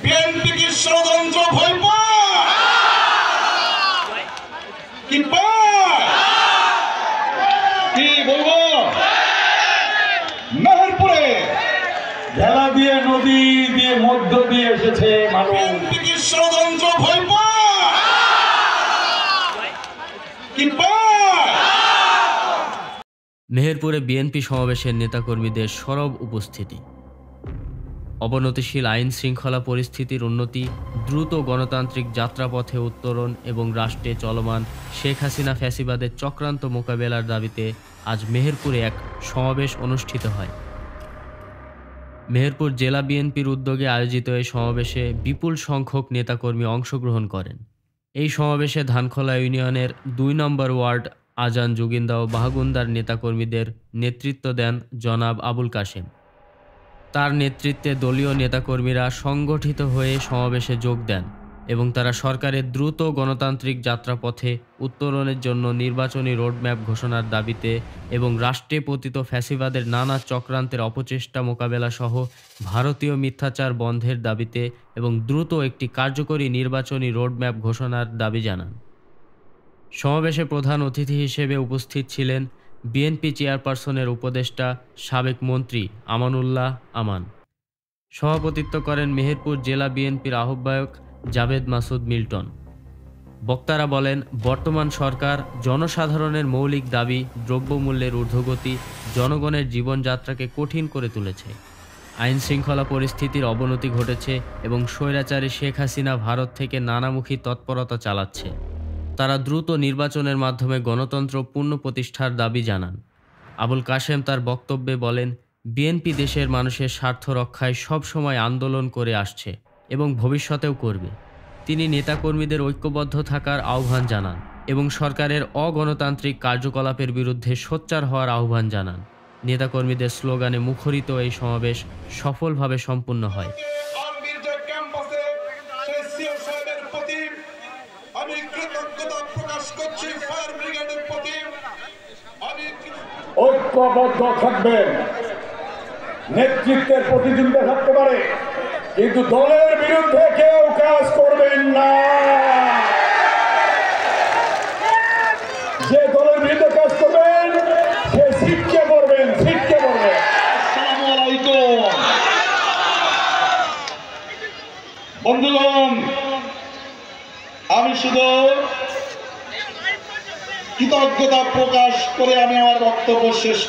BNP কি ষড়যন্ত্র ভয় পায়? কি পায়? কি বলবো? মেহেরপুরে জেলা দিয়ে নদী দিয়ে মধ্য দিয়ে এসেছে মানুষ। বিএনপি কি ষড়যন্ত্র ভয় পায়? কি পায়? মেহেরপুরে বিএনপি সমাবেশের নেতাকর্মীদের সরব উপস্থিতি। অবনতিশীল আইন শৃঙ্খলা পরিস্থিতির উন্নতি, দ্রুত গণতান্ত্রিক যাত্রাপথে উত্তরণ এবং রাষ্ট্রে চলমান শেখ হাসিনা ফ্যাসিবাদের চক্রান্ত মোকাবেলার দাবিতে আজ মেহেরপুরে এক সমাবেশ অনুষ্ঠিত হয়। মেহেরপুর জেলা বিএনপির উদ্যোগে আয়োজিত এই সমাবেশে বিপুল সংখ্যক নেতাকর্মী অংশগ্রহণ করেন। এই সমাবেশে ধানখোলা ইউনিয়নের ২ নম্বর ওয়ার্ড আজান যোগিন্দা ও বাহাগুন্দার নেতাকর্মীদের নেতৃত্ব দেন জনাব আবুল কাশেম। তার নেতৃত্বে দলীয় নেতাকর্মীরা সংগঠিত হয়ে সমাবেশে যোগ দেন এবং তারা সরকারের দ্রুত গণতান্ত্রিক যাত্রাপথে উত্তরণের জন্য নির্বাচনী রোডম্যাপ ঘোষণার দাবিতে এবং রাষ্ট্রে পতিত ফ্যাসিবাদের নানা চক্রান্তের অপচেষ্টা মোকাবেলা সহ ভারতীয় মিথ্যাচার বন্ধের দাবিতে এবং দ্রুত একটি কার্যকরী নির্বাচনী রোডম্যাপ ঘোষণার দাবি জানান। সমাবেশে প্রধান অতিথি হিসেবে উপস্থিত ছিলেন বিএনপি চেয়ারপারসনের উপদেষ্টা সাবেক মন্ত্রী আমানুল্লাহ আমান। সভাপতিত্ব করেন মেহেরপুর জেলা বিএনপির আহ্বায়ক জাভেদ মাসুদ মিল্টন। বক্তারা বলেন, বর্তমান সরকার জনসাধারণের মৌলিক দাবি, দ্রব্যমূল্যের ঊর্ধ্বগতি, জনগণের জীবনযাত্রাকে কঠিন করে তুলেছে। আইন শৃঙ্খলা পরিস্থিতির অবনতি ঘটেছে এবং স্বৈরাচারী শেখ হাসিনা ভারত থেকে নানামুখী তৎপরতা চালাচ্ছে। তারা দ্রুত নির্বাচনের মাধ্যমে গণতন্ত্র পুনঃপ্রতিষ্ঠার দাবি জানান। আবুল কাশেম তার বক্তব্যে বলেন, বিএনপি দেশের মানুষের স্বার্থ রক্ষায় সবসময় আন্দোলন করে আসছে এবং ভবিষ্যতেও করবে। তিনি নেতাকর্মীদের ঐক্যবদ্ধ থাকার আহ্বান জানান এবং সরকারের অগণতান্ত্রিক কার্যকলাপের বিরুদ্ধে সোচ্চার হওয়ার আহ্বান জানান। নেতাকর্মীদের স্লোগানে মুখরিত এই সমাবেশ সফলভাবে সম্পূর্ণ হয়। আমি কৃতজ্ঞতা প্রকাশ করছি ফায়ার ব্রিগেডের প্রতি। ঐক্যবদ্ধ থাকবেন, নেতৃত্বের প্রতিযোগিতা থাকতে পারে, কিন্তু দলের বিরুদ্ধে কেউ কাজ করবেন না। যে দলের বিরুদ্ধে কাজ করবেন সে ছিটকে পড়বেন, ছিটকে পড়বেন। আসসালামু আলাইকুম বন্ধুগণ, আমি শুধু কৃতজ্ঞতা প্রকাশ করে আমি আমার বক্তব্য শেষ